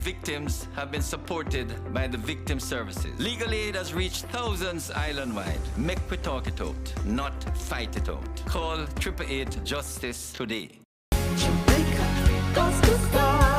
Victims have been supported by the victim services. Legal aid has reached thousands island-wide. Make we talk it out, not fight it out. Call 888 Justice today. Jamaica goes to far.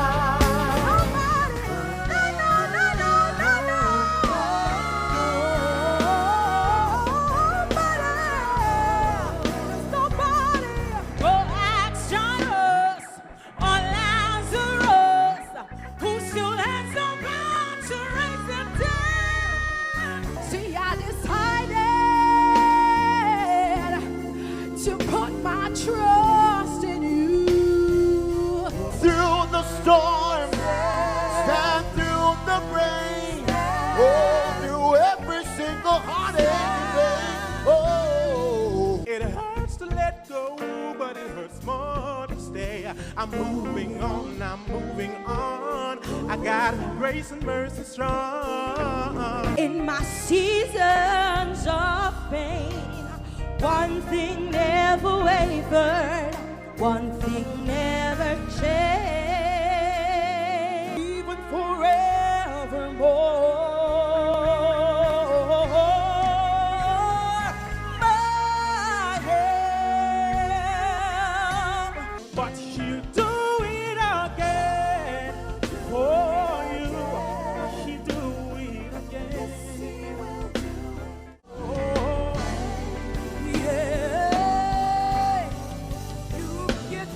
Trust in you. Through the storm, stand through the rain, oh, through every single heartache. Oh, it hurts to let go, but it hurts more to stay. I'm moving on, I'm moving on. I got grace and mercy strong. In my seasons of pain, one thing never wavered, one thing never changed, even forevermore. My help, But she'll do it again for you. She'll do it again.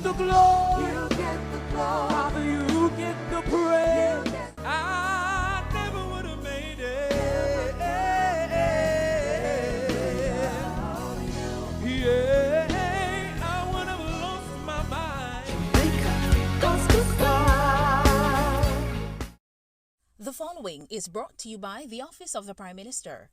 the glory, you get the glory, Father, you get the praise. I never would have made it. Yeah, I would have lost my mind. Jamaica goes too far. The following is brought to you by the Office of the Prime Minister.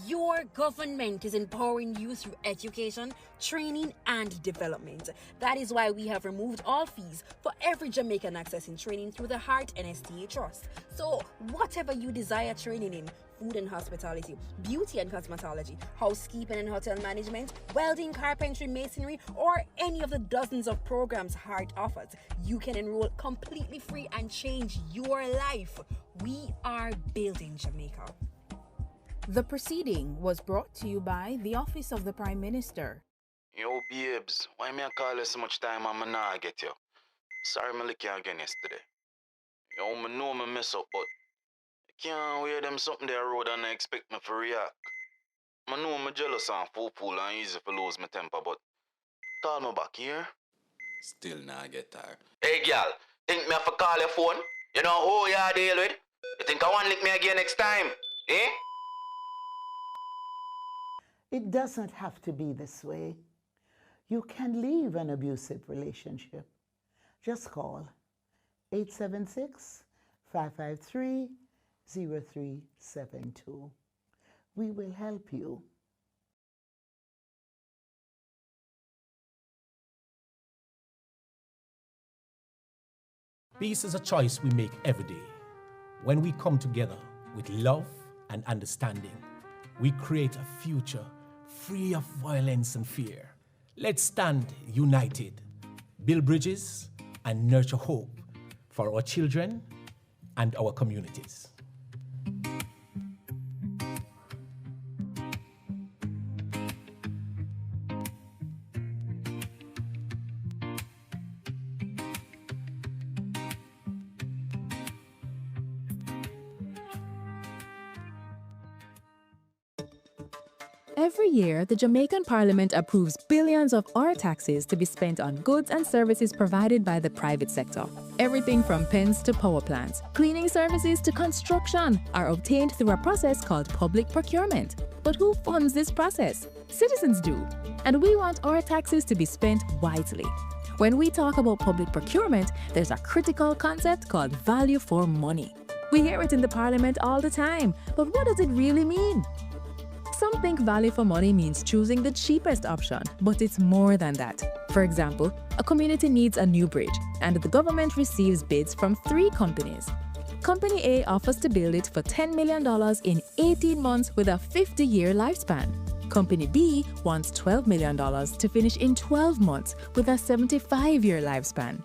Your government is empowering you through education, training, and development. That is why we have removed all fees for every Jamaican accessing training through the Heart NSTA Trust. So, whatever you desire training in, food and hospitality, beauty and cosmetology, housekeeping and hotel management, welding, carpentry, masonry, or any of the dozens of programs Heart offers, you can enroll completely free and change your life. We are building Jamaica. The proceeding was brought to you by the Office of the Prime Minister. Yo, babes, why me I call you so much time and I not get you? Sorry me lick you again yesterday. Yo, me know me mess up, but I can't wear them something there road and I expect me to react. I know me jealous and fool and easy to lose my temper, but call me back here. Still not get tired. Hey, girl, think me have to call your phone? You know who you are deal with? You think I want lick me again next time? Eh? It doesn't have to be this way. You can leave an abusive relationship. Just call 876-553-0372. We will help you. Peace is a choice we make every day. When we come together with love and understanding, we create a future free of violence and fear. Let's stand united, build bridges, and nurture hope for our children and our communities. Every year, the Jamaican Parliament approves billions of our taxes to be spent on goods and services provided by the private sector. Everything from pens to power plants, cleaning services to construction are obtained through a process called public procurement. But who funds this process? Citizens do. And we want our taxes to be spent wisely. When we talk about public procurement, there's a critical concept called value for money. We hear it in the Parliament all the time, but what does it really mean? Some think value for money means choosing the cheapest option, but it's more than that. For example, a community needs a new bridge, and the government receives bids from 3 companies. Company A offers to build it for $10 million in 18 months with a 50-year lifespan. Company B wants $12 million to finish in 12 months with a 75-year lifespan.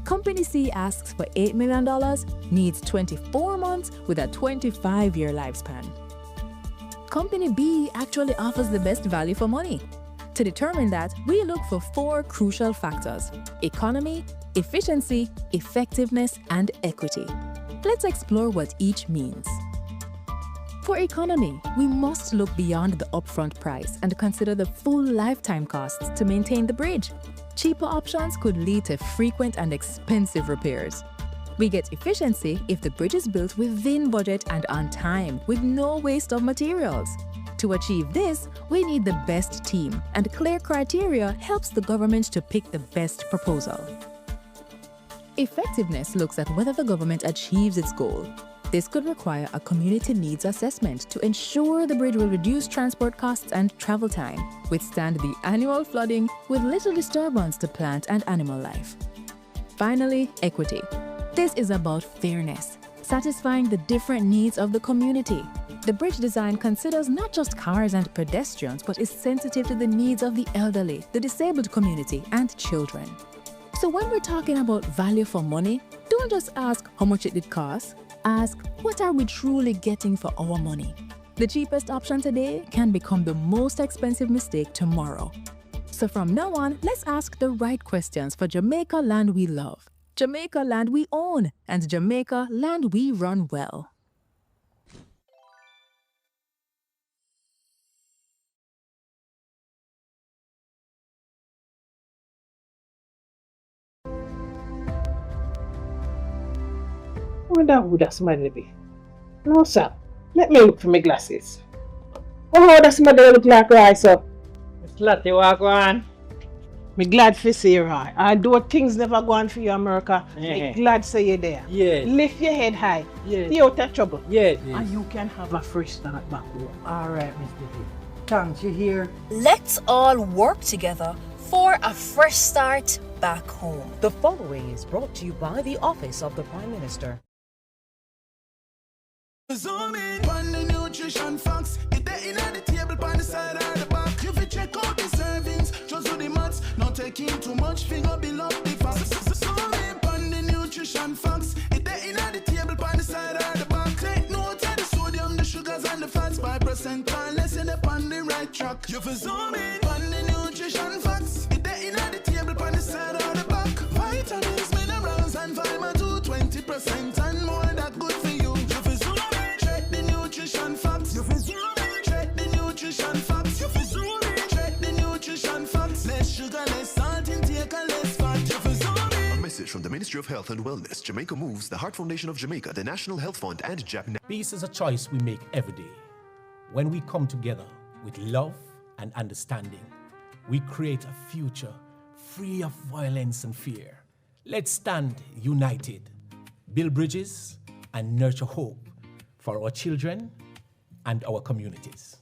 Company C asks for $8 million, needs 24 months with a 25-year lifespan. Company B actually offers the best value for money. To determine that, we look for 4 crucial factors: economy, efficiency, effectiveness, and equity. Let's explore what each means. For economy, we must look beyond the upfront price and consider the full lifetime costs to maintain the bridge. Cheaper options could lead to frequent and expensive repairs. We get efficiency if the bridge is built within budget and on time, with no waste of materials. To achieve this, we need the best team, and clear criteria helps the government to pick the best proposal. Effectiveness looks at whether the government achieves its goal. This could require a community needs assessment to ensure the bridge will reduce transport costs and travel time, withstand the annual flooding with little disturbance to plant and animal life. Finally, equity. This is about fairness, satisfying the different needs of the community. The bridge design considers not just cars and pedestrians, but is sensitive to the needs of the elderly, the disabled community, and children. So when we're talking about value for money, don't just ask how much it did cost. Ask, what are we truly getting for our money? The cheapest option today can become the most expensive mistake tomorrow. So from now on, let's ask the right questions for Jamaica land we love, Jamaica land we own, and Jamaica land we run well. I wonder who that somebody be. No, sir. Let me look for my glasses. Oh, that somebody look like right, sir. It's Lottie, walk on. Me glad for see you, right? Although things never go on for you, America, me glad to see you there. Yeah. Lift your head high. Yeah. Stay out of trouble. Yeah. And you can have a fresh start back home. All right, Mr. D. Thanks, you hear? Let's all work together for a fresh start back home. The following is brought to you by the Office of the Prime Minister. Zoom in on the nutrition facts. It there in the table on the side or the back. You fit check out the servings, just do the maths. Not taking too much, finger below the facts. Zoom in on the nutrition facts. It there in the table on the side or the back. Take note of the sodium, the sugars and the fats. 5% or less in the on the right track. You fit zoom in on the nutrition facts. It there in the table on the side or the back. Vitamins, minerals and fiber to 20% and more that good for you. Nutrition facts. You feel check the nutrition facts. You feel check the nutrition facts. Less sugar, less salt intake, and less fat. You feel A message from the Ministry of Health and Wellness, Jamaica Moves, the Heart Foundation of Jamaica, the National Health Fund, and Japan. Peace is a choice we make every day. When we come together with love and understanding, we create a future free of violence and fear. Let's stand united, build bridges, and nurture hope for our children and our communities.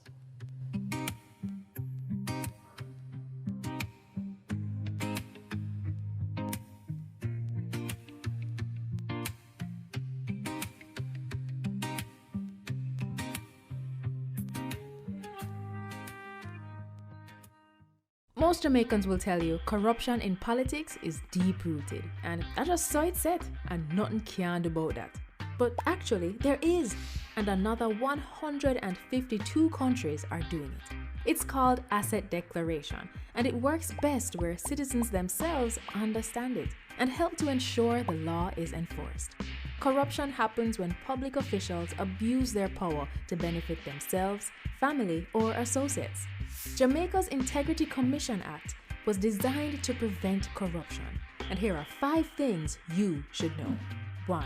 Most Jamaicans will tell you corruption in politics is deep-rooted, and I just saw it set, and nothing can do about that. But actually, there is, and another 152 countries are doing it. It's called asset declaration, and it works best where citizens themselves understand it and help to ensure the law is enforced. Corruption happens when public officials abuse their power to benefit themselves, family, or associates. Jamaica's Integrity Commission Act was designed to prevent corruption, and here are 5 things you should know. 1.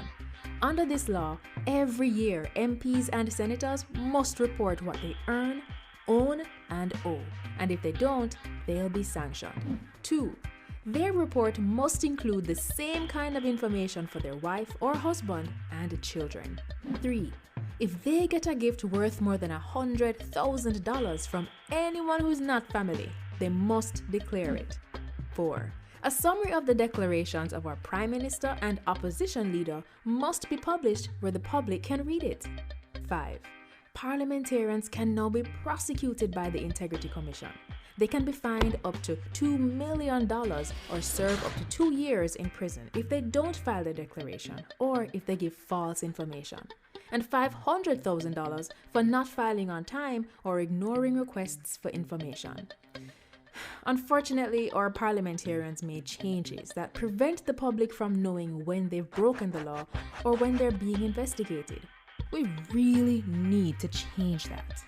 Under this law, every year MPs and senators must report what they earn, own, and owe, and if they don't, they'll be sanctioned. 2. Their report must include the same kind of information for their wife or husband and children. 3. If they get a gift worth more than $100,000 from anyone who's not family, they must declare it. 4. A summary of the declarations of our Prime Minister and opposition leader must be published where the public can read it. 5. Parliamentarians can now be prosecuted by the Integrity Commission. They can be fined up to $2 million or serve up to 2 years in prison if they don't file their declaration or if they give false information, and $500,000 for not filing on time or ignoring requests for information. Unfortunately, our parliamentarians made changes that prevent the public from knowing when they've broken the law or when they're being investigated. We really need to change that.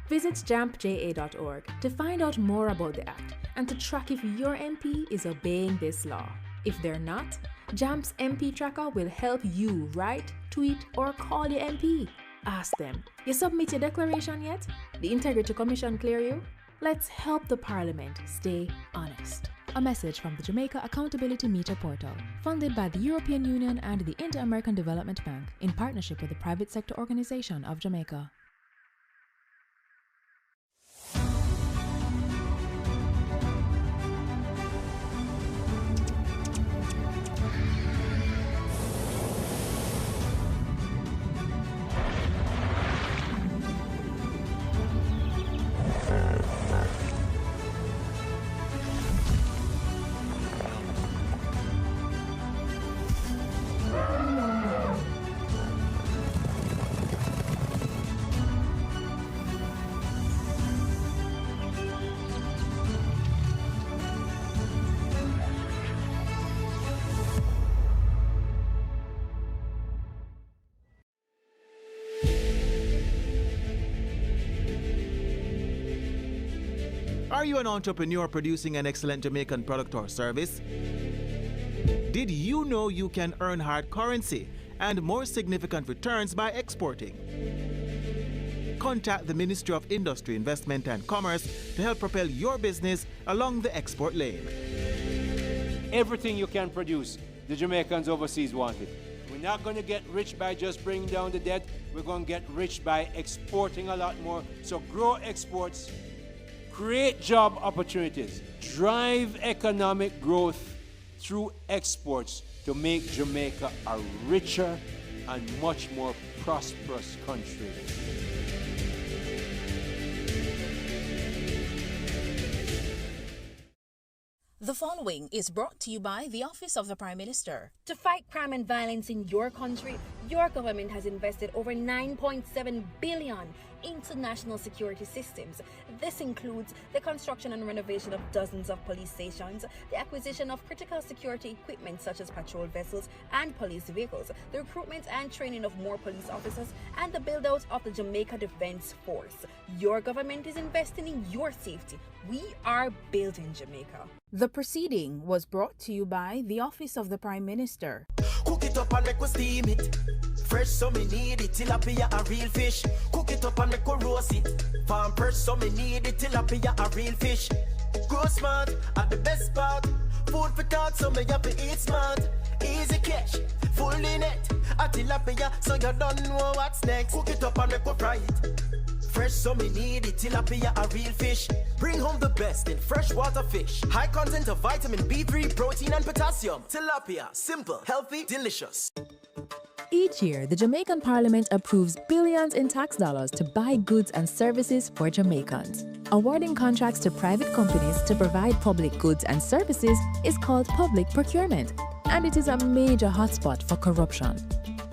Visit jampja.org to find out more about the act and to track if your MP is obeying this law. If they're not, JAMP's MP Tracker will help you write, tweet, or call your MP. Ask them, you submit your declaration yet? The Integrity Commission clear you? Let's help the Parliament stay honest. A message from the Jamaica Accountability Meter Portal, funded by the European Union and the Inter-American Development Bank in partnership with the Private Sector Organization of Jamaica. Are you an entrepreneur producing an excellent Jamaican product or service? Did you know you can earn hard currency and more significant returns by exporting? Contact the Ministry of Industry, Investment and Commerce to help propel your business along the export lane. Everything you can produce, the Jamaicans overseas want it. We're not going to get rich by just bringing down the debt. We're going to get rich by exporting a lot more. So grow exports, create job opportunities, drive economic growth through exports to make Jamaica a richer and much more prosperous country. The following is brought to you by the Office of the Prime Minister. To fight crime and violence in your country, your government has invested over $9.7 billion into national security systems. This includes the construction and renovation of dozens of police stations, the acquisition of critical security equipment such as patrol vessels and police vehicles, the recruitment and training of more police officers, and the build-out of the Jamaica Defense Force. Your government is investing in your safety. We are building Jamaica. The proceeding was brought to you by the Office of the Prime Minister. Cook it up and make we steam it. Fresh so me need it. Tilapia a real fish. Cook it up and make we roast it. Farm fresh so me need it. Tilapia a real fish. Grow smart at the best part. Food for thought so me have to eat smart. Easy cash, fully net. A tilapia so you don't know what's next. Cook it up and make we fry it. Fresh so me need it, tilapia a real fish. Bring home the best in freshwater fish. High content of vitamin B3, protein and potassium. Tilapia, simple, healthy, delicious. Each year, the Jamaican Parliament approves billions in tax dollars to buy goods and services for Jamaicans. Awarding contracts to private companies to provide public goods and services is called public procurement, and it is a major hotspot for corruption.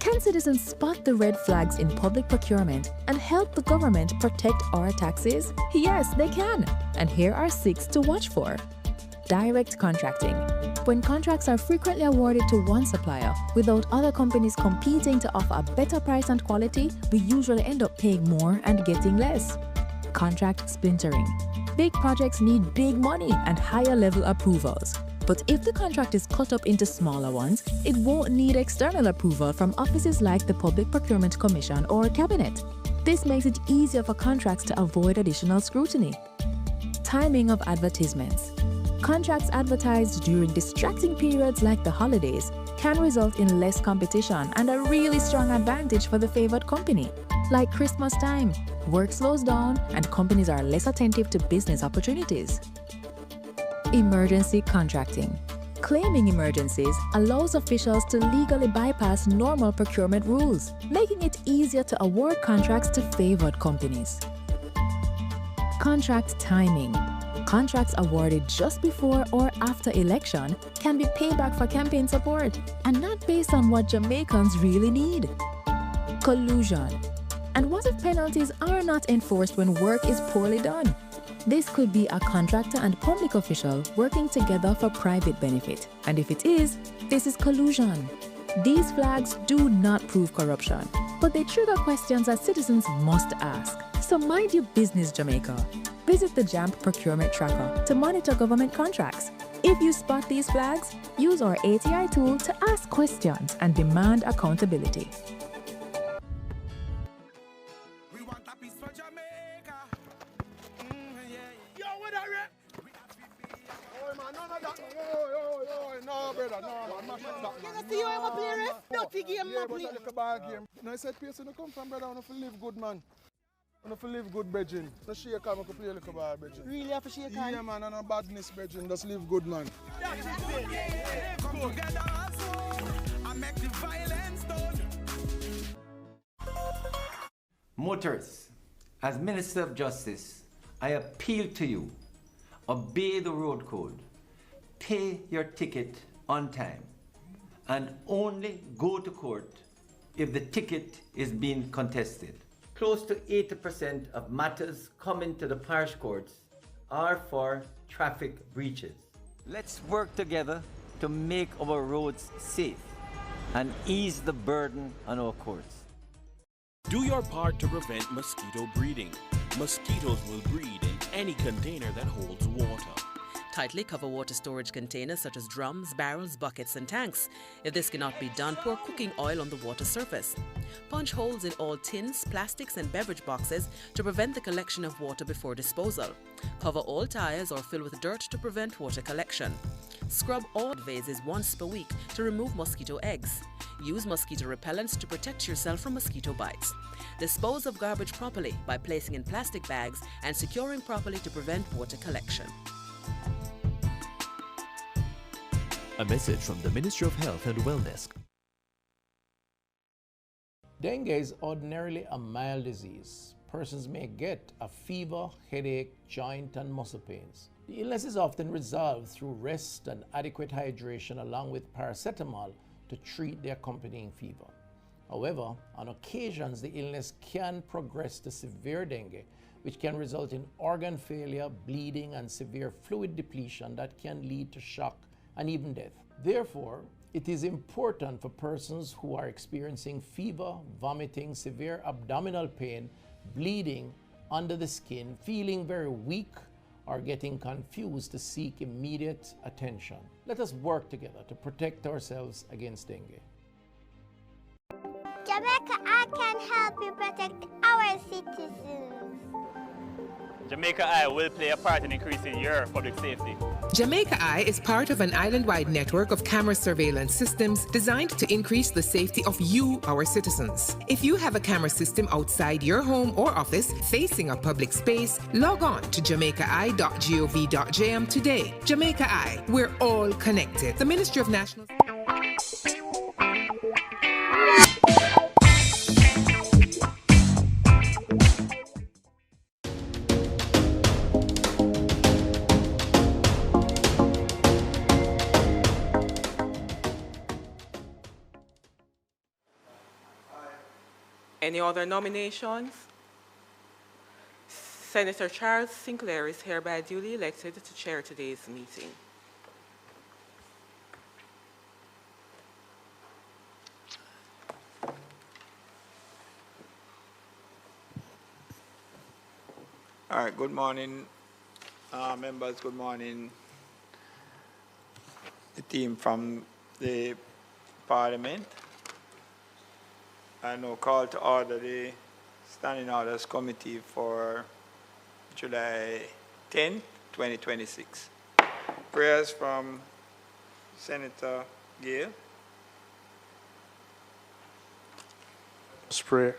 Can citizens spot the red flags in public procurement and help the government protect our taxes? Yes, they can. And here are 6 to watch for. Direct contracting. When contracts are frequently awarded to one supplier without other companies competing to offer a better price and quality, we usually end up paying more and getting less. Contract splintering. Big projects need big money and higher level approvals. But if the contract is cut up into smaller ones, it won't need external approval from offices like the Public Procurement Commission or Cabinet. This makes it easier for contracts to avoid additional scrutiny. Timing of advertisements. Contracts advertised during distracting periods like the holidays can result in less competition and a really strong advantage for the favored company. Like Christmas time, work slows down and companies are less attentive to business opportunities. Emergency contracting. Claiming emergencies allows officials to legally bypass normal procurement rules, making it easier to award contracts to favored companies. Contract timing. Contracts awarded just before or after election can be payback for campaign support and not based on what Jamaicans really need. Collusion. And what if penalties are not enforced when work is poorly done? This could be a contractor and public official working together for private benefit. And if it is, this is collusion. These flags do not prove corruption, but they trigger questions that citizens must ask. So mind your business, Jamaica. Visit the JAMP procurement tracker to monitor government contracts. If you spot these flags, use our ATI tool to ask questions and demand accountability. No, I said, person who come from, brother, I want to live good, man. I want to live good, brethren. No shake hand, I want to play a little ball, brethren. Really have to shake hand? Yeah, man, and no badness, brethren. Just live good, man. Come together as one and make the violence done. Motorists, as Minister of Justice, I appeal to you, obey the road code, pay your ticket on time, and only go to court if the ticket is being contested. Close to 80% of matters coming to the parish courts are for traffic breaches. Let's work together to make our roads safe and ease the burden on our courts. Do your part to prevent mosquito breeding. Mosquitoes will breed in any container that holds water. Tightly cover water storage containers such as drums, barrels, buckets and tanks. If this cannot be done, pour cooking oil on the water surface. Punch holes in all tins, plastics and beverage boxes to prevent the collection of water before disposal. Cover all tires or fill with dirt to prevent water collection. Scrub all vases once per week to remove mosquito eggs. Use mosquito repellents to protect yourself from mosquito bites. Dispose of garbage properly by placing in plastic bags and securing properly to prevent water collection. A message from the Ministry of Health and Wellness. Dengue is ordinarily a mild disease. Persons may get a fever, headache, joint and muscle pains. The illness is often resolved through rest and adequate hydration along with paracetamol to treat the accompanying fever. However, on occasions the illness can progress to severe dengue, which can result in organ failure, bleeding and severe fluid depletion that can lead to shock and even death. Therefore, it is important for persons who are experiencing fever, vomiting, severe abdominal pain, bleeding under the skin, feeling very weak, or getting confused to seek immediate attention. Let us work together to protect ourselves against dengue. Jamaica, I can help you protect our citizens. Jamaica Eye will play a part in increasing your public safety. Jamaica Eye is part of an island-wide network of camera surveillance systems designed to increase the safety of you, our citizens. If you have a camera system outside your home or office facing a public space, log on to jamaicaeye.gov.jm today. Jamaica Eye, we're all connected. The Ministry of National... Any other nominations? Senator Charles Sinclair is hereby duly elected to chair today's meeting. All right, good morning, members, good morning, the team from the Parliament. I now call to order the Standing Orders Committee for July 10, 2026. Prayers from Senator Gale. Let's pray.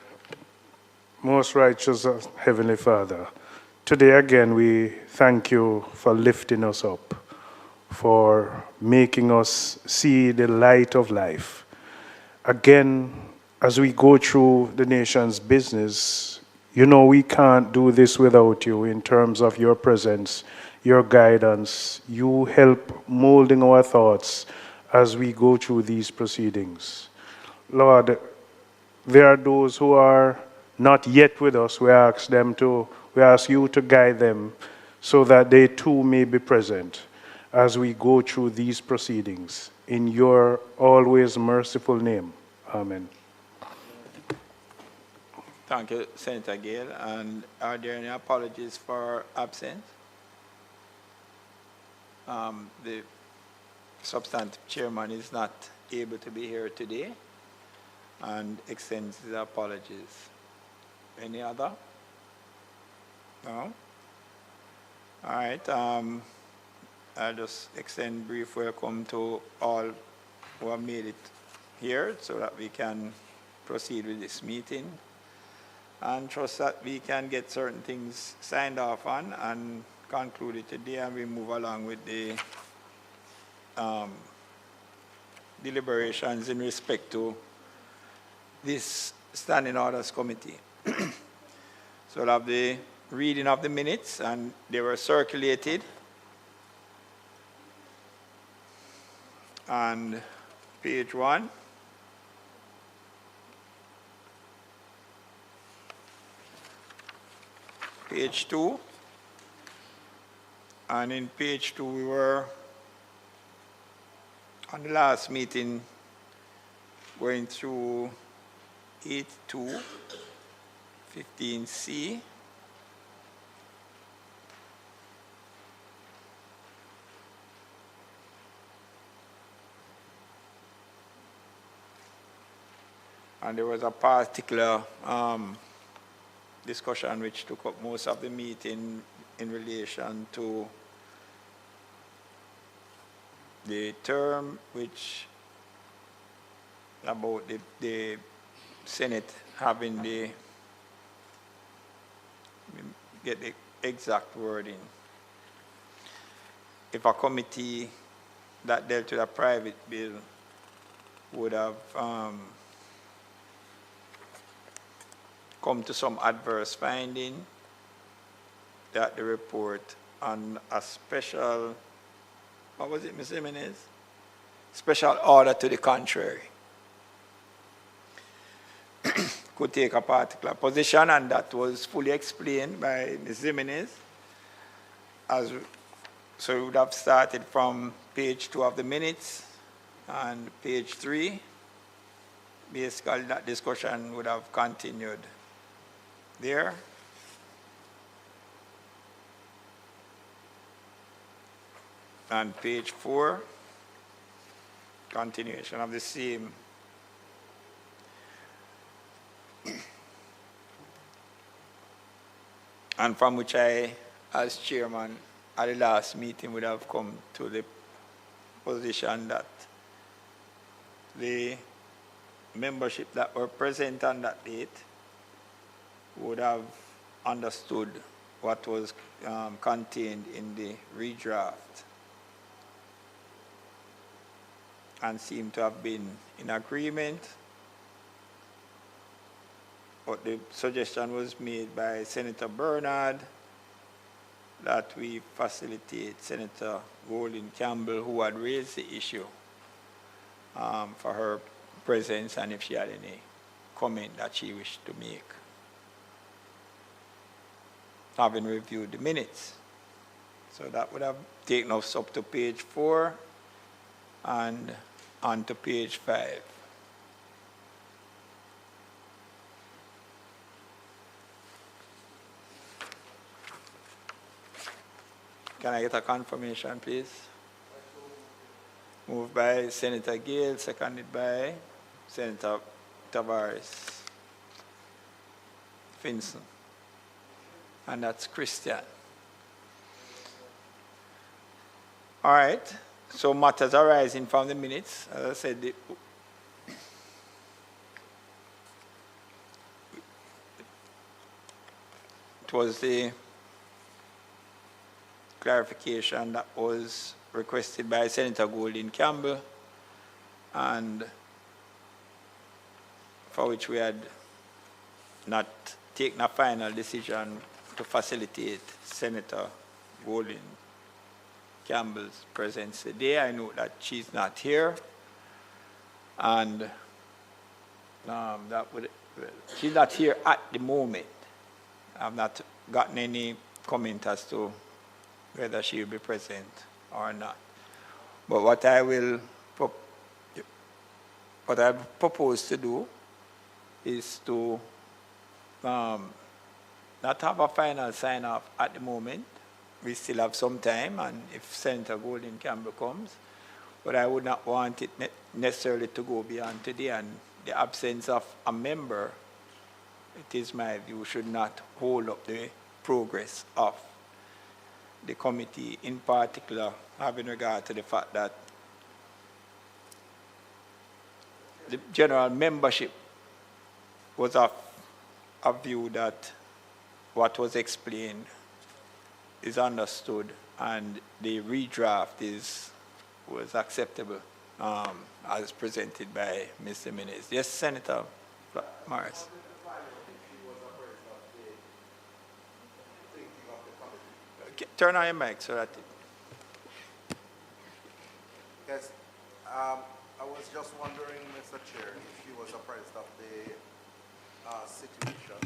Most righteous Heavenly Father, today again we thank you for lifting us up, for making us see the light of life. Again, as we go through the nation's business, you know we can't do this without you in terms of your presence, your guidance. You help molding our thoughts as we go through these proceedings. Lord, there are those who are not yet with us. We ask you to guide them so that they too may be present as we go through these proceedings. In your always merciful name. Amen. Thank you, Senator Gale. And are there any apologies for absence? The substantive chairman is not able to be here today and extends his apologies. Any other? No? All right. I'll just extend brief welcome to all who have made it here so that we can proceed with this meeting and trust that we can get certain things signed off on and conclude it today, and we move along with the deliberations in respect to this Standing Orders Committee. So we'll have the reading of the minutes, and they were circulated. And page 1. Page 2. And in page 2, we were, on the last meeting, going through 8.2, 15C, and there was a particular discussion which took up most of the meeting in relation to the term which about the Senate having the, get the exact wording. If a committee that dealt with a private bill would have come to some adverse finding, that the report on a special, what was it, Ms. Jimenez? Special order to the contrary could take a particular position, and that was fully explained by Ms. Jimenez. So we would have started from page 2 of the minutes and page 3. Basically, that discussion would have continued there. And page 4, continuation of the same. And from which I, as chairman, at the last meeting would have come to the position that the membership that were present on that date would have understood what was contained in the redraft and seemed to have been in agreement. But the suggestion was made by Senator Bernard that we facilitate Senator Golden Campbell, who had raised the issue, for her presence and if she had any comment that she wished to make, having reviewed the minutes. So that would have taken us up to page 4 and on to page 5. Can I get a confirmation, please? Moved by Senator Gale, seconded by Senator Tavares. Vincent. And that's Christian. All right. So matters arising from the minutes, as I said, it was the clarification that was requested by Senator Golden Campbell, and for which we had not taken a final decision to facilitate Senator Golden Campbell's presence today. I know that she's not here, and she's not here at the moment. I've not gotten any comment as to whether she will be present or not. But what I propose to do is to not have a final sign-off at the moment. We still have some time, and if Senator Golden Campbell comes, but I would not want it necessarily to go beyond today, and the absence of a member, it is my view, should not hold up the progress of the committee, in particular having regard to the fact that the general membership was of a view that what was explained is understood and the redraft was acceptable as presented by Mr. Minez. Yes, Senator Morris. Okay, turn on your mic so that. Yes, I was just wondering, Mr. Chair, if you was apprised of the situation,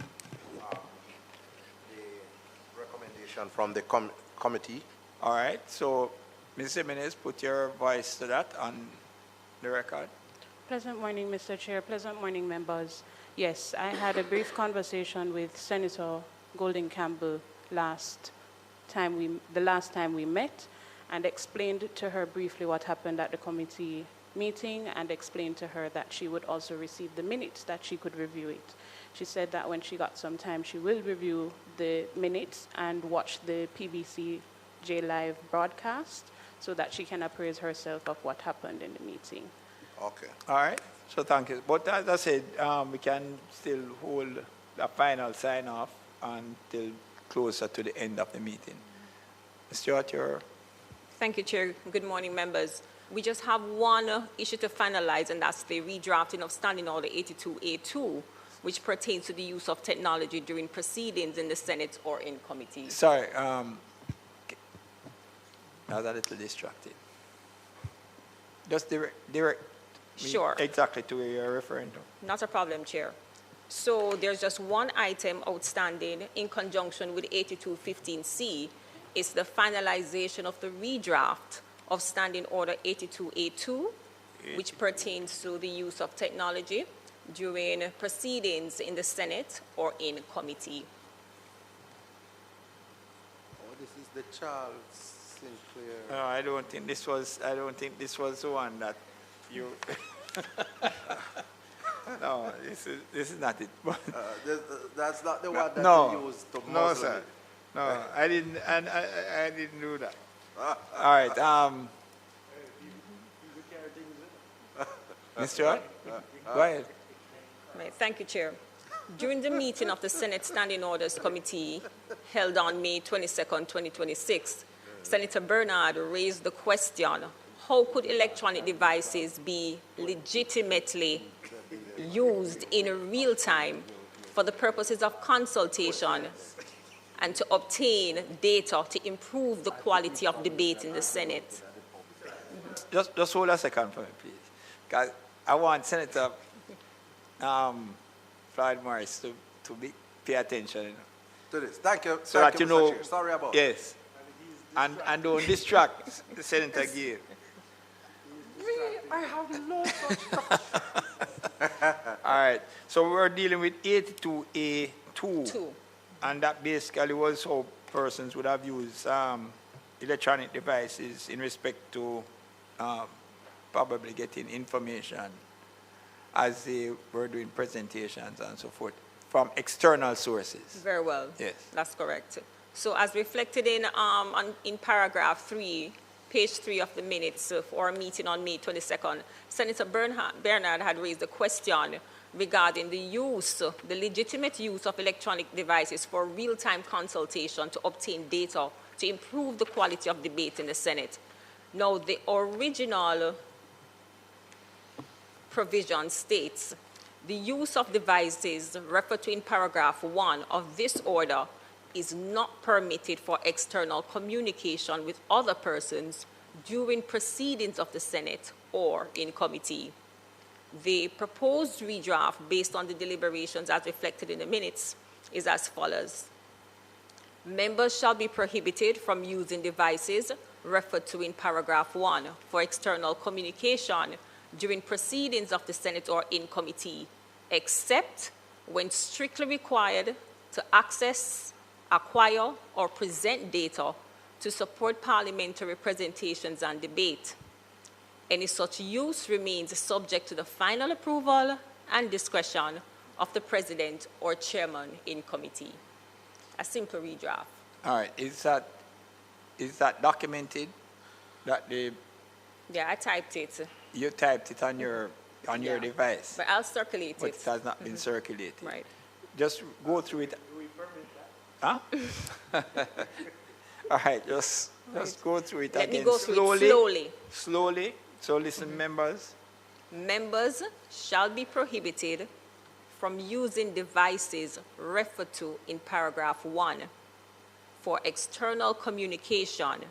the recommendation from the committee. All right, so Mr. Minez, put your voice to that on the record. Pleasant morning, Mr. Chair. Pleasant morning, members. Yes, I had a brief conversation with Senator Golden Campbell the last time we met, and explained to her briefly what happened at the committee meeting, and explained to her that she would also receive the minutes, that she could review it. She said that when she got some time, she will review the minutes and watch the PBCJ live broadcast so that she can appraise herself of what happened in the meeting. Okay. All right, so thank you. But as I said, we can still hold a final sign-off until closer to the end of the meeting. Ms. Stewart, you're... Thank you, Chair. Good morning, members. We just have one issue to finalize, and that's the redrafting of Standing Order 82A2, which pertains to the use of technology during proceedings in the Senate or in committee. Sorry, I was a little distracted. Just direct Sure. Exactly to where you're referring to. Not a problem, Chair. So there's just one item outstanding in conjunction with 8215C. It's the finalization of the redraft of Standing Order 82A2, which pertains to the use of technology during proceedings in the Senate or in committee. Oh, this is the Charles Sinclair. No, I don't think this was the one that you. No, this is not it. That's not the one that you used to muzzle. No, sir. No, I didn't, and I didn't do that. All right. Mr. Stewart, go ahead. Right, thank you, Chair. During the meeting of the Senate Standing Orders Committee held on May 22nd, 2026, Senator Bernard raised the question, how could electronic devices be legitimately used in real time for the purposes of consultation and to obtain data to improve the quality of debate in the Senate? Just hold a second for me, please. Because I want Senator Floyd Morris to pay attention to this. Thank you. So Thank that you, you know. Mr. Chair. Sorry about that. Yes. And don't distract the Senator Gill. I have no such All right. So we're dealing with 82A2. And that basically was how persons would have used electronic devices in respect to probably getting information as they were doing presentations and so forth from external sources. Very well. Yes. That's correct. So as reflected in paragraph 3, page 3 of the minutes for our meeting on May 22nd, Senator Bernard had raised a question regarding the legitimate use of electronic devices for real-time consultation to obtain data to improve the quality of debate in the Senate. Now, the original provision states, the use of devices referred to in paragraph 1 of this order is not permitted for external communication with other persons during proceedings of the Senate or in committee. The proposed redraft, based on the deliberations as reflected in the minutes, is as follows. Members shall be prohibited from using devices referred to in paragraph 1 for external communication during proceedings of the Senate or in committee, except when strictly required to access, acquire, or present data to support parliamentary presentations and debate. Any such use remains subject to the final approval and discretion of the President or Chairman in committee. A simple redraft. All right, is that documented? That the Yeah, I typed it. you typed it on your device, But I'll circulate but it. it has not been circulated. Right. Just go through it. Huh? All right, just go through it Let again. me go through it slowly. Slowly. So listen, members. Members shall be prohibited from using devices referred to in paragraph 1 for external communication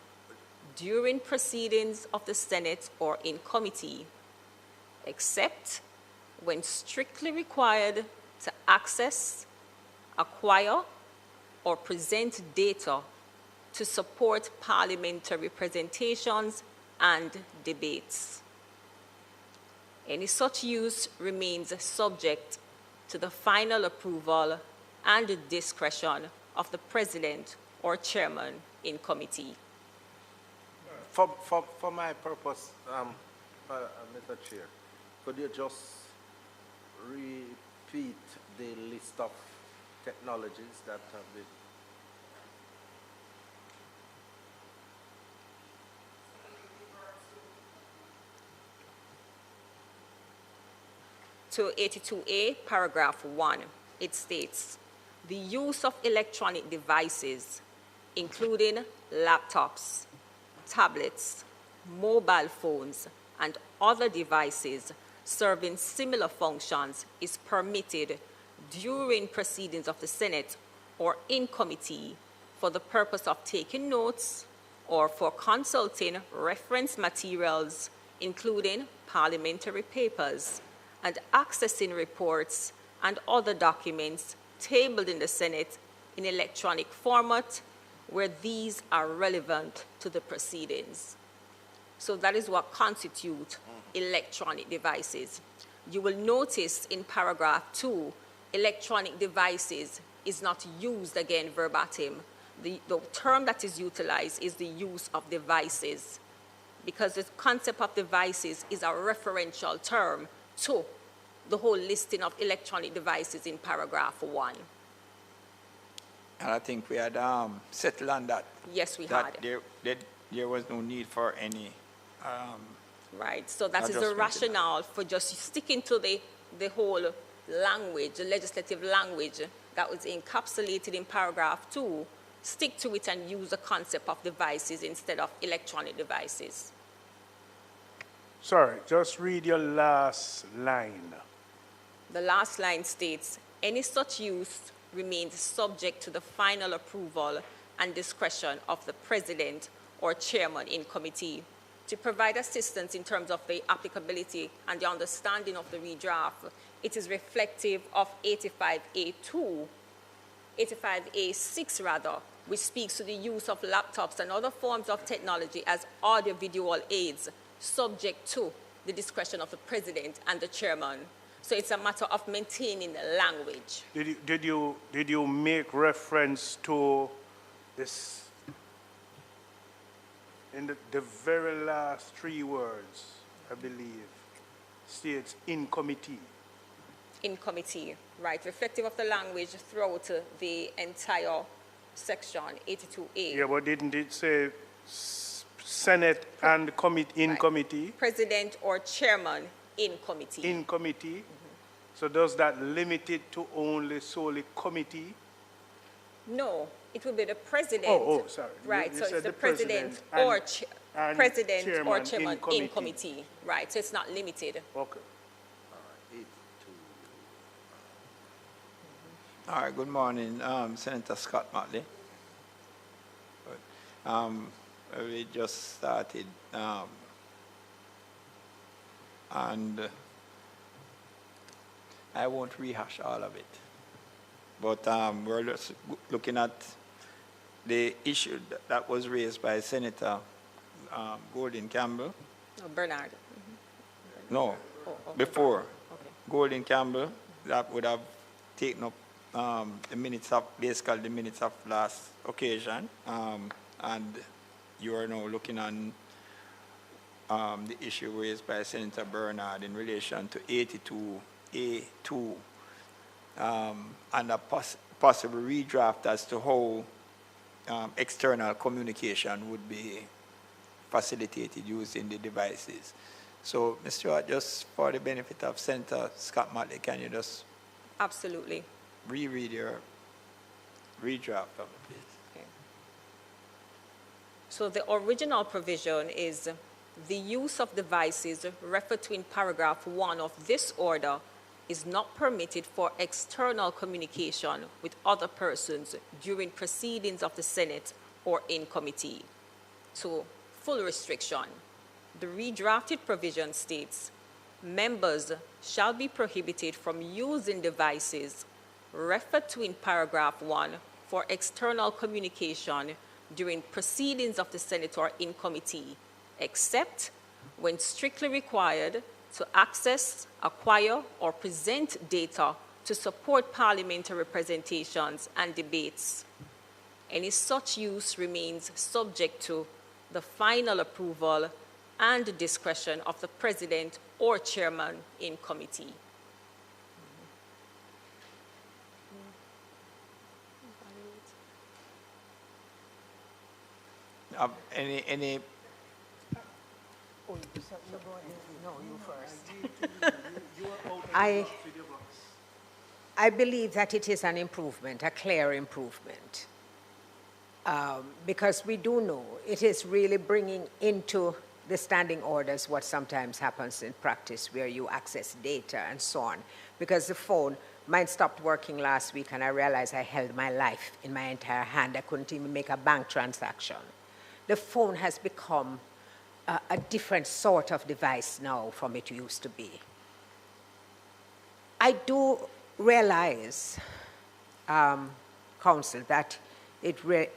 during proceedings of the Senate or in committee, except when strictly required to access, acquire, or present data to support parliamentary presentations and debates. Any such use remains subject to the final approval and discretion of the President or Chairman in committee. For my purpose, Mr. Chair, could you just repeat the list of technologies that have been? To 82A, paragraph 1, it states, the use of electronic devices, including laptops, tablets, mobile phones, and other devices serving similar functions is permitted during proceedings of the Senate or in committee for the purpose of taking notes or for consulting reference materials, including parliamentary papers, and accessing reports and other documents tabled in the Senate in electronic format where these are relevant to the proceedings. So that is what constitutes electronic devices. You will notice in paragraph 2, electronic devices is not used again verbatim. The term that is utilized is the use of devices, because the concept of devices is a referential term to the whole listing of electronic devices in paragraph 1. And I think we had settled on that. Yes, we that had. There was no need for any. Right, so that is the rationale for just sticking to the whole language, the legislative language that was encapsulated in paragraph 2. Stick to it and use the concept of devices instead of electronic devices. Sorry, just read your last line. The last line states, any such use remains subject to the final approval and discretion of the President or Chairman in committee. To provide assistance in terms of the applicability and the understanding of the redraft, it is reflective of 85A2, 85A6 rather, which speaks to the use of laptops and other forms of technology as audio-visual aids, subject to the discretion of the President and the Chairman. So it's a matter of maintaining the language. Did you make reference to this in the very last 3 words, I believe, states in committee? In committee, right, reflective of the language throughout the entire section, 82A. Yeah, but didn't it say Senate and in committee? President or Chairman in committee. In committee. So does that limit it to only solely committee? No, it will be the President. Oh, sorry. Right, You so said it's the the President or Chairman in committee. Right, so it's not limited. Okay. All right, good morning, Senator Scott Motley. We just started, and I won't rehash all of it. But we're just looking at the issue that was raised by Senator Gordon Campbell. No, Bernard. No, before. Okay. Gordon Campbell, that would have taken up the minutes of, basically the minutes of last occasion. And you are now looking on the issue raised by Senator Bernard in relation to 82A2 and a possible redraft as to how external communication would be facilitated using the devices. So, Mr. Stewart, just for the benefit of Senator Scott Motley, can you just absolutely reread your redraft of it, please? Okay. So the original provision is the use of devices referred to in paragraph 1 of this order is not permitted for external communication with other persons during proceedings of the Senate or in committee. So, full restriction. The redrafted provision states, members shall be prohibited from using devices referred to in paragraph 1 for external communication during proceedings of the Senate or in committee, except when strictly required to access, acquire, or present data to support parliamentary representations and debates. Any such use remains subject to the final approval and discretion of the president or chairman in committee. Any No, you first. I believe that it is an improvement, a clear improvement. Because we do know it is really bringing into the standing orders what sometimes happens in practice where you access data and so on. Because the phone, mine stopped working last week and I realized I held my life in my entire hand. I couldn't even make a bank transaction. The phone has become a different sort of device now from it used to be. I do realize, Council, that the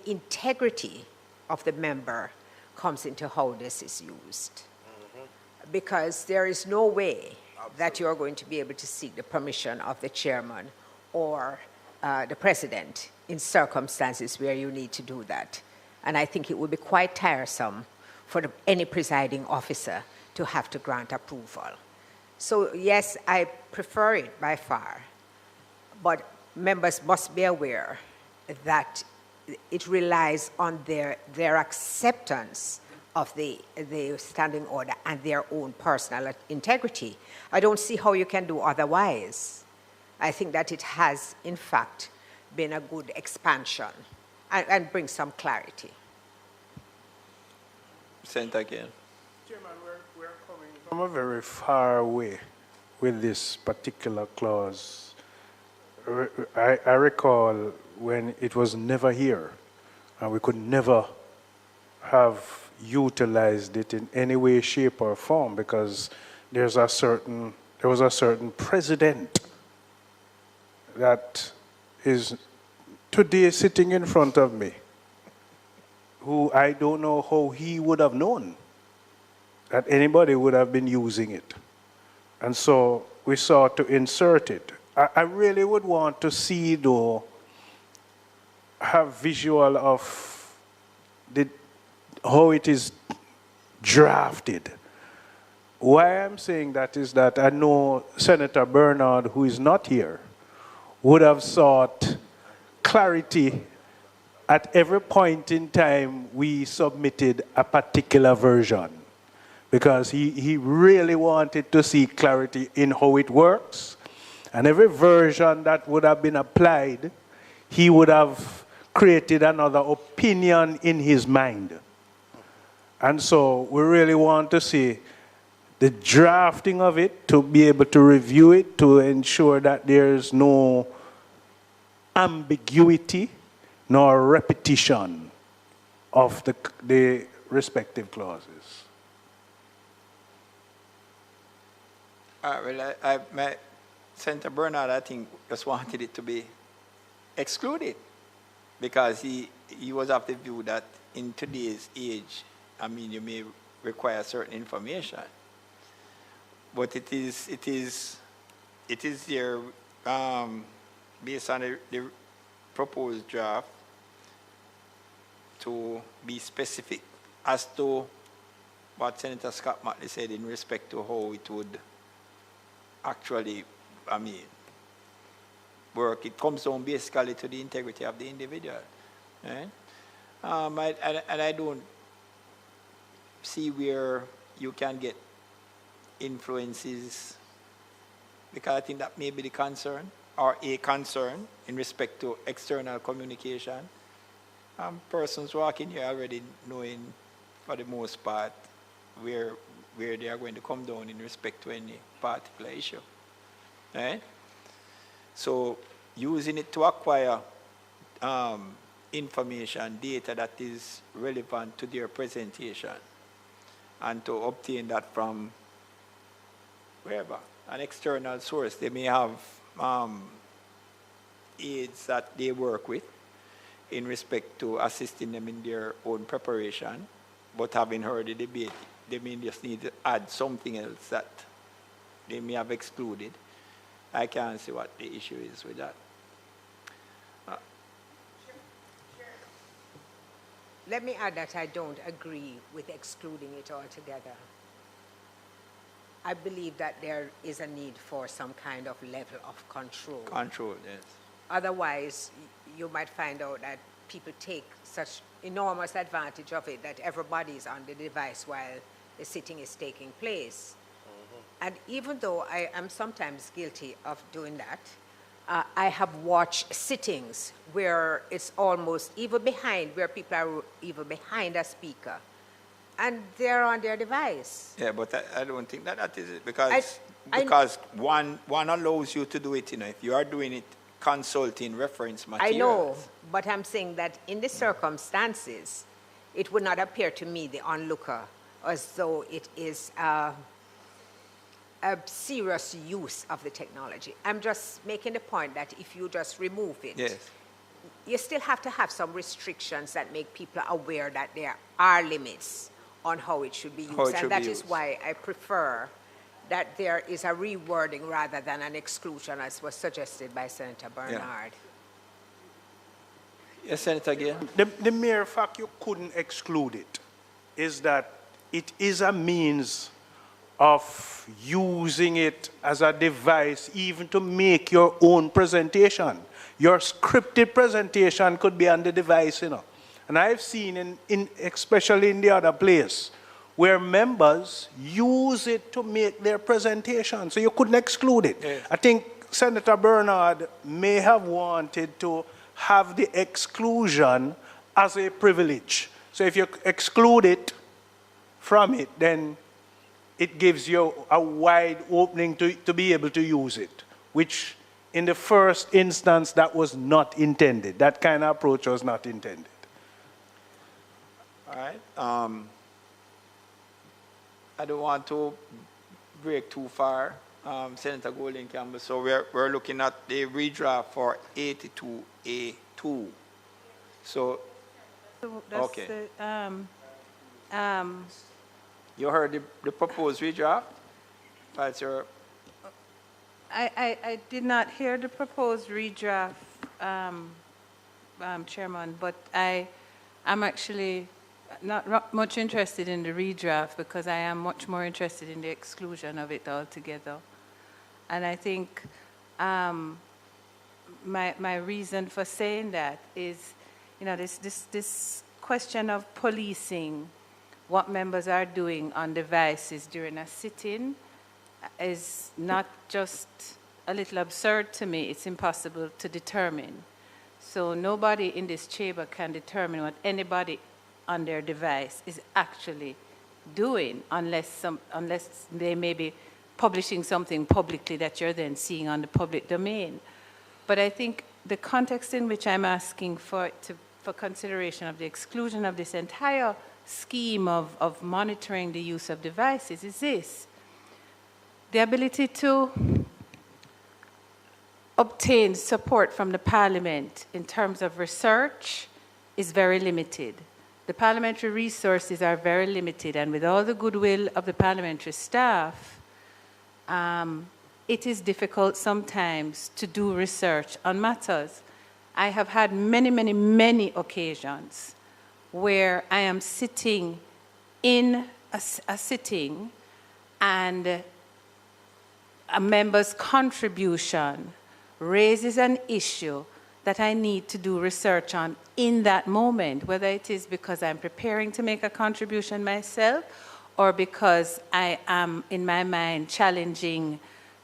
integrity of the member comes into how this is used. Because there is no way that you're going to be able to seek the permission of the chairman or the president in circumstances where you need to do that. And I think it would be quite tiresome for any presiding officer to have to grant approval. So yes, I prefer it by far, but members must be aware that it relies on their acceptance of the standing order and their own personal integrity. I don't see how you can do otherwise. I think that it has, in fact, been a good expansion and bring some clarity. Sent again. Chairman, we're coming from a very far way with this particular clause. I recall when it was never here, and we could never have utilized it in any way, shape, or form because there was a certain president that is today sitting in front of me, who I don't know how he would have known that anybody would have been using it. And so we sought to insert it. I really would want to see, though, have visual of how it is drafted. Why I'm saying that is that I know Senator Bernard, who is not here, would have sought clarity at every point in time we submitted a particular version, because he really wanted to see clarity in how it works. And every version that would have been applied, he would have created another opinion in his mind. And so we really want to see the drafting of it, to be able to review it, to ensure that there's no ambiguity nor repetition of the respective clauses. Well, Senator Bernard, I think, just wanted it to be excluded because he was of the view that in today's age, I mean, you may require certain information, but it is there based on the proposed draft to be specific as to what Senator Scott Motley said in respect to how it would actually, I mean, work. It comes down basically to the integrity of the individual. Right? And I don't see where you can get influences, because I think that may be the concern, or a concern in respect to external communication. Persons walking here already knowing, for the most part, where they are going to come down in respect to any particular issue. Right? So using it to acquire information, data that is relevant to their presentation, and to obtain that from wherever, an external source. They may have aides that they work with in respect to assisting them in their own preparation, but having heard the debate, they may just need to add something else that they may have excluded. I can't see what the issue is with that. Let me add that I don't agree with excluding it altogether. I believe that there is a need for some kind of level of control. Control, yes. Otherwise, you might find out that people take such enormous advantage of it that everybody is on the device while the sitting is taking place. And even though I am sometimes guilty of doing that, I have watched sittings where it's almost even behind, where people are even behind a speaker, and they're on their device. Yeah, but I don't think that is it, because one allows you to do it, you know, if you are doing it consulting reference materials. I know, but I'm saying that in the circumstances, it would not appear to me, the onlooker, as though it is a serious use of the technology. I'm just making the point that if you just remove it, yes, you still have to have some restrictions that make people aware that there are limits on how it should be used. And that is why I prefer that there is a rewording rather than an exclusion, as was suggested by Senator Bernard. Yeah. Yes, Senator Gill. The mere fact you couldn't exclude it is that it is a means of using it as a device even to make your own presentation. Your scripted presentation could be on the device, you know. And I've seen, especially in the other place, where members use it to make their presentation. So you couldn't exclude it. Yeah. I think Senator Bernard may have wanted to have the exclusion as a privilege. So if you exclude it from it, then it gives you a wide opening to be able to use it, which in the first instance, that was not intended. That kind of approach was not intended. All right. I don't want to break too far, Senator Golding Campbell. So we're looking at the redraft for 82A2. So that's okay. The, you heard the proposed redraft? That's your... I did not hear the proposed redraft, Chairman, but I'm actually not much interested in the redraft because I am much more interested in the exclusion of it altogether. And I think my reason for saying that is, you know, this question of policing what members are doing on devices during a sit-in is not just a little absurd to me, it's impossible to determine. So nobody in this chamber can determine what anybody on their device is actually doing unless they may be publishing something publicly that you're then seeing on the public domain. But I think the context in which I'm asking for consideration of the exclusion of this entire scheme of monitoring the use of devices is this: the ability to obtain support from the Parliament in terms of research is very limited. The parliamentary resources are very limited, and with all the goodwill of the parliamentary staff, it is difficult sometimes to do research on matters. I have had many, many, many occasions where I am sitting in a sitting and a member's contribution raises an issue that I need to do research on in that moment, whether it is because I'm preparing to make a contribution myself or because I am, in my mind, challenging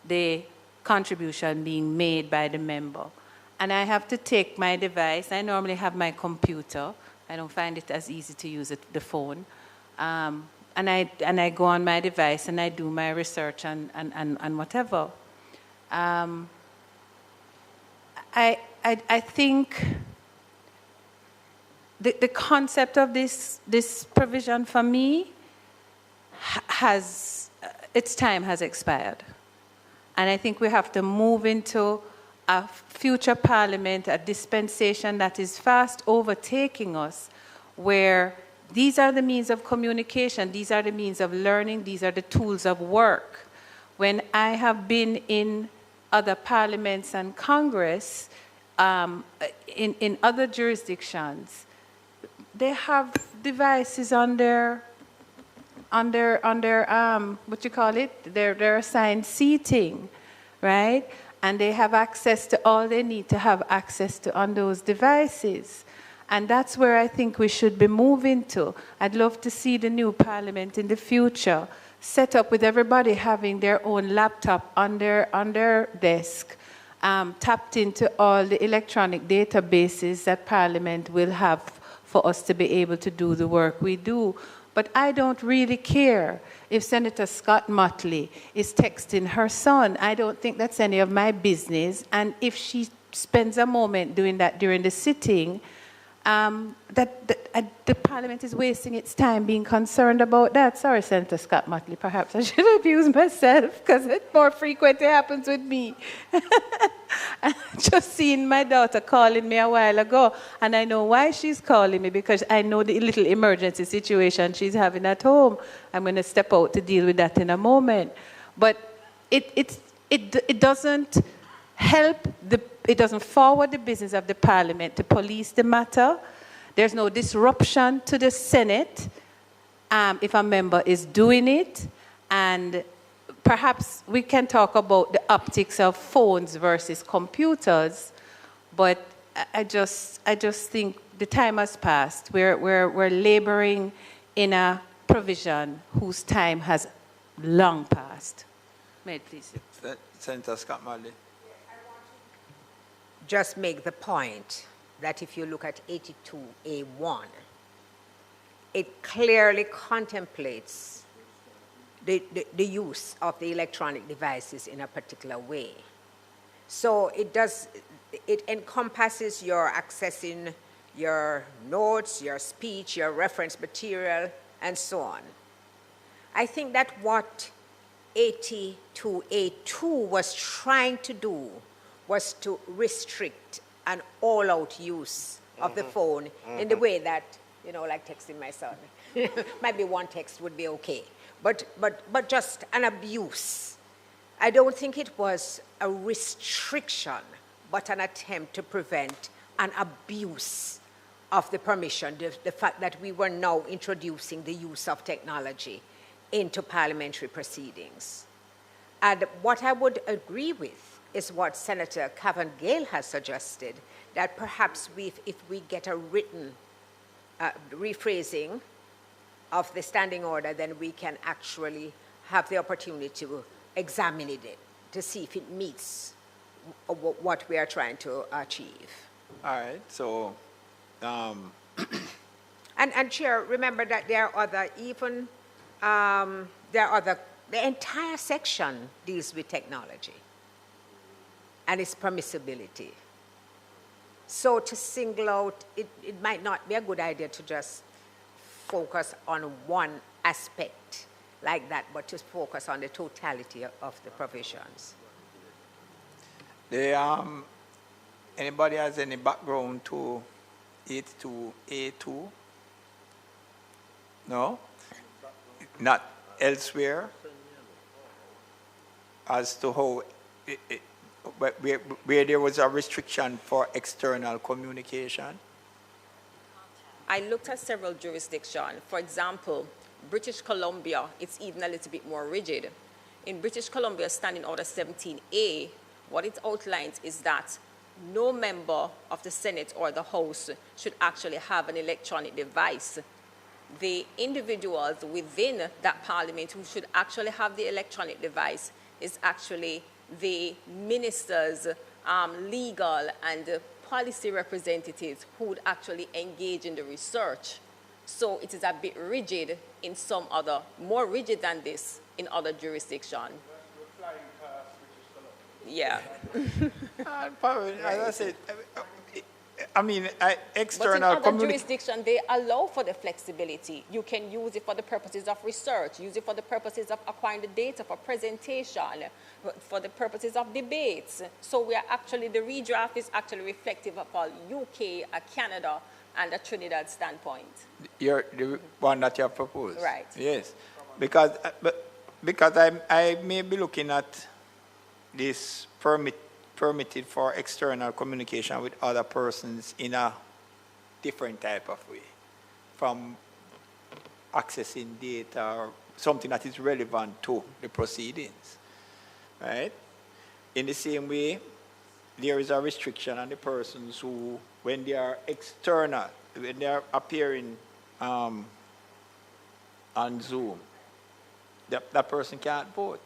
the contribution being made by the member. And I have to take my device. I normally have my computer. I don't find it as easy to use the phone. And I go on my device and I do my research and whatever. I think the concept of this provision for me its time has expired. And I think we have to move into a future parliament, a dispensation that is fast overtaking us, where these are the means of communication, these are the means of learning, these are the tools of work. When I have been in other parliaments and Congress, in other jurisdictions, they have devices on their what you call it, their assigned seating, right? And they have access to all they need to have access to on those devices. And that's where I think we should be moving to. I'd love to see the new parliament in the future set up with everybody having their own laptop on their desk, tapped into all the electronic databases that Parliament will have for us to be able to do the work we do. But I don't really care if Senator Scott Motley is texting her son. I don't think that's any of my business. And if she spends a moment doing that during the sitting, the Parliament is wasting its time being concerned about that. Sorry, Senator Scott Motley, perhaps I should have used myself because it more frequently happens with me. Just seeing my daughter calling me a while ago, and I know why she's calling me, because I know the little emergency situation she's having at home. I'm going to step out to deal with that in a moment. But it doesn't help, it doesn't forward the business of the Parliament to police the matter. There's no disruption to the Senate if a member is doing it. And perhaps we can talk about the optics of phones versus computers, but I just think the time has passed. We're laboring in a provision whose time has long passed. May it please. Senator Scott Motley. Just make the point that if you look at 82A1, it clearly contemplates the use of the electronic devices in a particular way. So it encompasses your accessing your notes, your speech, your reference material, and so on. I think that what 82A2 was trying to do was to restrict an all-out use of the phone in the way that, like texting my son. Maybe one text would be okay. But just an abuse. I don't think it was a restriction, but an attempt to prevent an abuse of the permission, the fact that we were now introducing the use of technology into parliamentary proceedings. And what I would agree with is what Senator Cavan Gale has suggested, that perhaps if we get a written rephrasing of the standing order, then we can actually have the opportunity to examine it, to see if it meets what we are trying to achieve. All right, so... And Chair, remember that there are other even The entire section deals with technology and its permissibility. So to single out, it might not be a good idea to just focus on one aspect like that, but to focus on the totality of the provisions. Anybody has any background to 82A2? No? Not elsewhere? As to how, where there was a restriction for external communication? I looked at several jurisdictions. For example, British Columbia, it's even a little bit more rigid. In British Columbia, Standing Order 17A, what it outlines is that no member of the Senate or the House should actually have an electronic device. The individuals within that parliament who should actually have the electronic device is actually the ministers, legal and policy representatives who would actually engage in the research. So it is a bit rigid in some other, more rigid than this in other jurisdictions. Yeah. As I said, I mean, But external in other jurisdictions, they allow for the flexibility. You can use it for the purposes of research, use it for the purposes of acquiring the data, for presentation, for the purposes of debates. So we are actually, the redraft is actually reflective of all UK, a Canada, and a Trinidad standpoint. The one that you have proposed? Right. Yes. Because I may be looking at this permitted for external communication with other persons in a different type of way, from accessing data or something that is relevant to the proceedings, right? In the same way, there is a restriction on the persons who, when they are external, when they are appearing on Zoom, that person can't vote.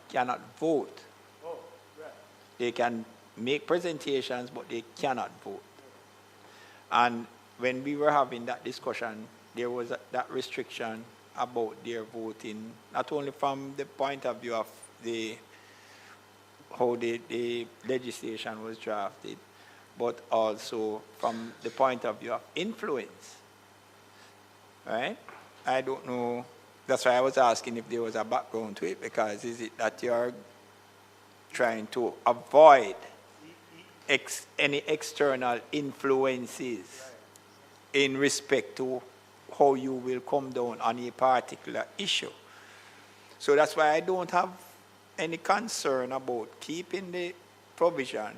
Cannot vote. Oh, right. They can make presentations, but they cannot vote. And when we were having that discussion, there was that restriction about their voting, not only from the point of view of how the legislation was drafted, but also from the point of view of influence. Right? I don't know. That's why I was asking if there was a background to it, because is it that you're trying to avoid any external influences in respect to how you will come down on a particular issue? So that's why I don't have any concern about keeping the provision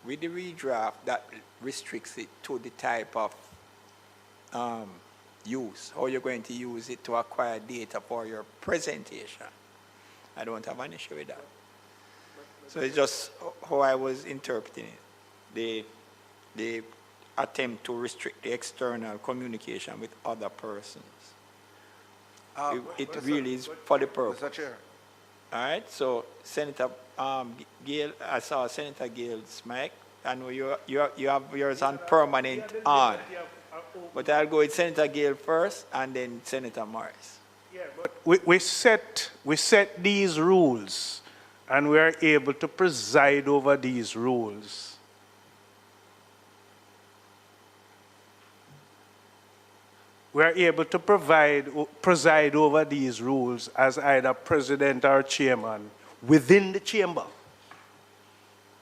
with the redraft that restricts it to the type of use, how you're going to use it to acquire data for your presentation. I don't have an issue with that. So it's just how I was interpreting it, the attempt to restrict the external communication with other persons. It really is for the purpose. Mr. Chair. All right, so Senator Gale, I saw Senator Gale's mic. I know you have yours on permanent on. But I'll go with Senator Gale first and then Senator Morris. Yeah, but we set these rules and we are able to preside over these rules. We are able to preside over these rules as either president or chairman within the chamber.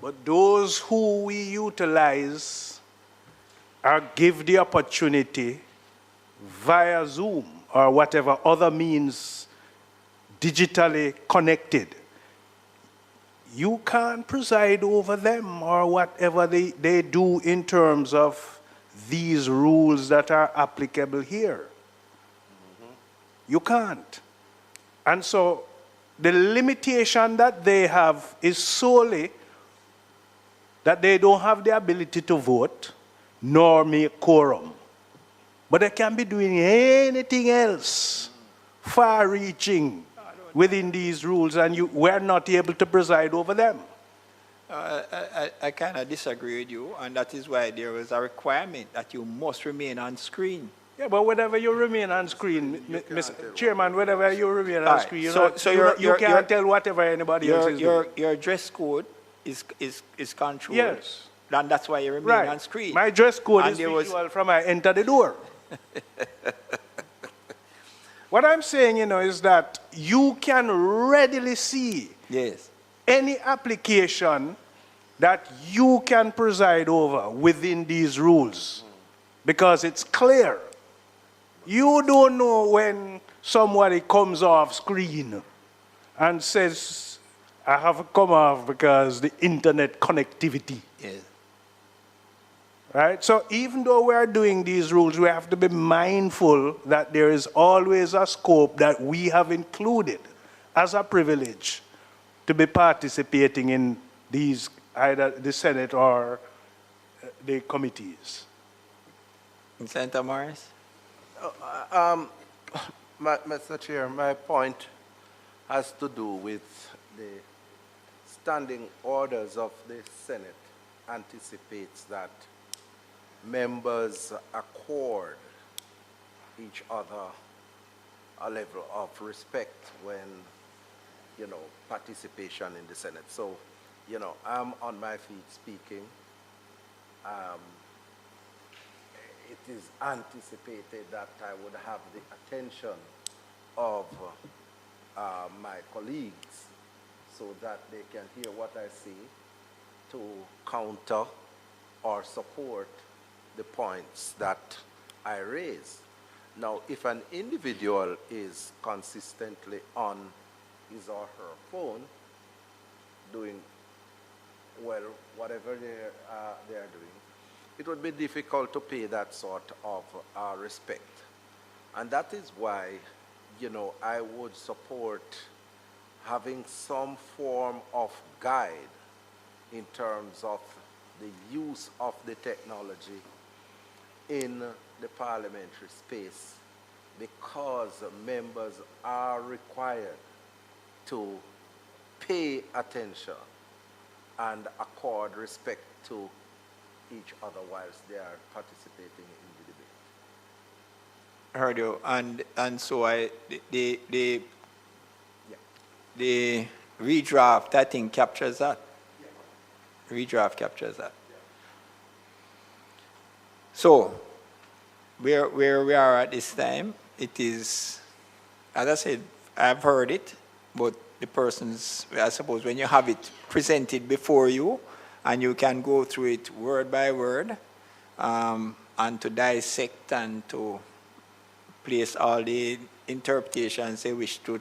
But those who we utilize or give the opportunity via Zoom or whatever other means digitally connected, you can't preside over them or whatever they do in terms of these rules that are applicable here. You can't. And so the limitation that they have is solely that they don't have the ability to vote nor make quorum. But they can be doing anything else far-reaching within these rules, and we're not able to preside over them. I kind of disagree with you, and that is why there is a requirement that you must remain on screen Yeah, but whatever you remain on screen, Mr. Chairman, whatever you remain on screen, you can't tell whatever anybody else is doing. Your dress code is controlled. Yes. And that's why you remain on screen. My dress code is visual from I enter the door. What I'm saying, is that you can readily see any application that you can preside over within these rules because it's clear. You don't know when somebody comes off screen and says, I have to come off because the internet connectivity. Yes. Right? So even though we are doing these rules, we have to be mindful that there is always a scope that we have included as a privilege to be participating in these, either the Senate or the committees. Senator Morris? Mr. Chair, my point has to do with the standing orders of the Senate anticipates that members accord each other a level of respect when, participation in the Senate. So, I'm on my feet speaking. It is anticipated that I would have the attention of my colleagues so that they can hear what I say to counter or support the points that I raise. Now, if an individual is consistently on his or her phone doing, whatever they are doing, it would be difficult to pay that sort of respect. And that is why, I would support having some form of guide in terms of the use of the technology in the parliamentary space, because members are required to pay attention and accord respect to each other whilst they are participating in the debate. Heard you, and so the redraft, I think, captures that. Redraft captures that. So, where we are at this time, it is, as I said, I've heard it, but the persons, I suppose, when you have it presented before you, and you can go through it word by word, and to dissect and to place all the interpretations they wish to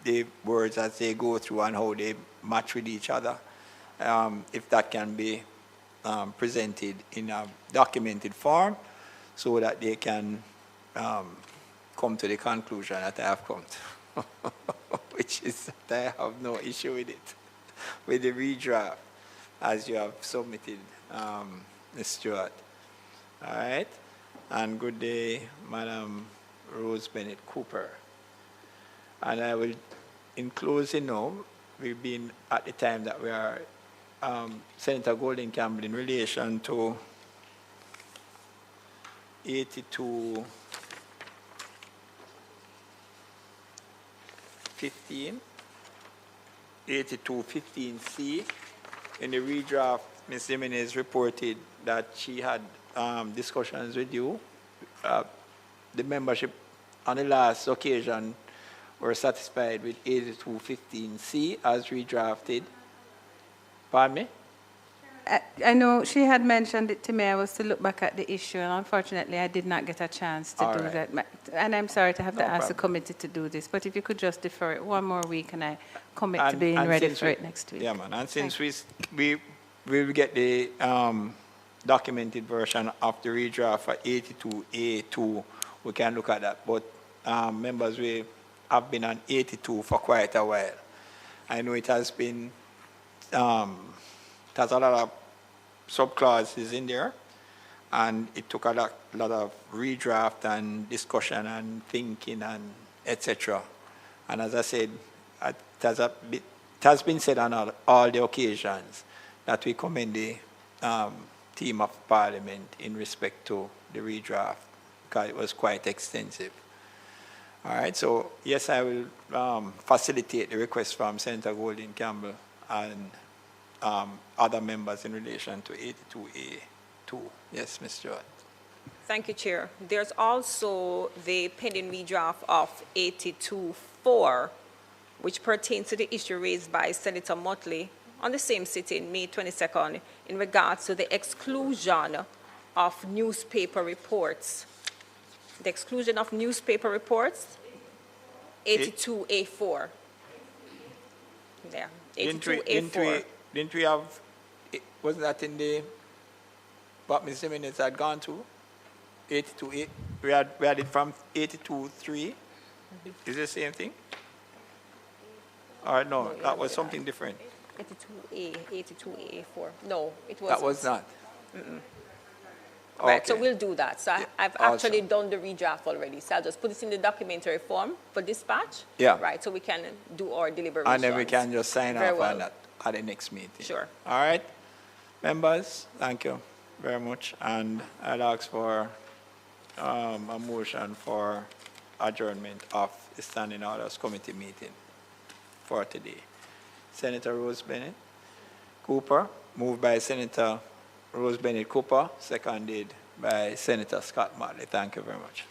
the words as they go through and how they match with each other, if that can be presented in a documented form so that they can come to the conclusion that I have come to, which is that I have no issue with it, with the redraft as you have submitted, Ms. Stewart. All right? And good day, Madam Rose Bennett Cooper. And I will, in closing now, we've been at the time that we are Senator Golden Campbell in relation to 8215C. In the redraft, Ms. Jimenez reported that she had discussions with you. The membership on the last occasion were satisfied with 8215C as redrafted. Pardon me? I know she had mentioned it to me. I was to look back at the issue, and unfortunately, I did not get a chance to do that. And I'm sorry to have to ask the committee to do this, but if you could just defer it one more week, and I commit to being ready for it next week. Yeah, man. And since we will get the documented version of the redraft for 82A2, we can look at that. But members, we have been on 82 for quite a while. I know it has been. There's a lot of sub-clauses in there, and it took a lot of redraft and discussion and thinking and etc. And as I said, it has been said on all the occasions that we commend the team of Parliament in respect to the redraft because it was quite extensive. All right, so yes, I will facilitate the request from Senator Golding Campbell and other members in relation to 82A2. Yes, Ms. Jordan. Thank you, Chair. There's also the pending redraft of 82.4, which pertains to the issue raised by Senator Motley on the same sitting, May 22nd, in regards to the exclusion of newspaper reports. The exclusion of newspaper reports, 82A4. There, 82A4. Didn't we have, wasn't that in the, what Mr. Minutes had gone to? 82A, we had it from 82.3. Is it the same thing? Or no, that was something different. 82A, 82A4. No, it wasn't. That was not. Right, Okay. so we'll do that. So I've actually done the redraft already. So I'll just put it in the documentary form for dispatch. Yeah. Right, so we can do our deliberations. And then we can just sign Very off well. on that at the next meeting. Sure. All right. Members, thank you very much. And I'll ask for a motion for adjournment of the Standing Orders Committee meeting for today. Senator Rose Bennett Cooper, moved by Senator Rose Bennett Cooper, seconded by Senator Scott Marley. Thank you very much.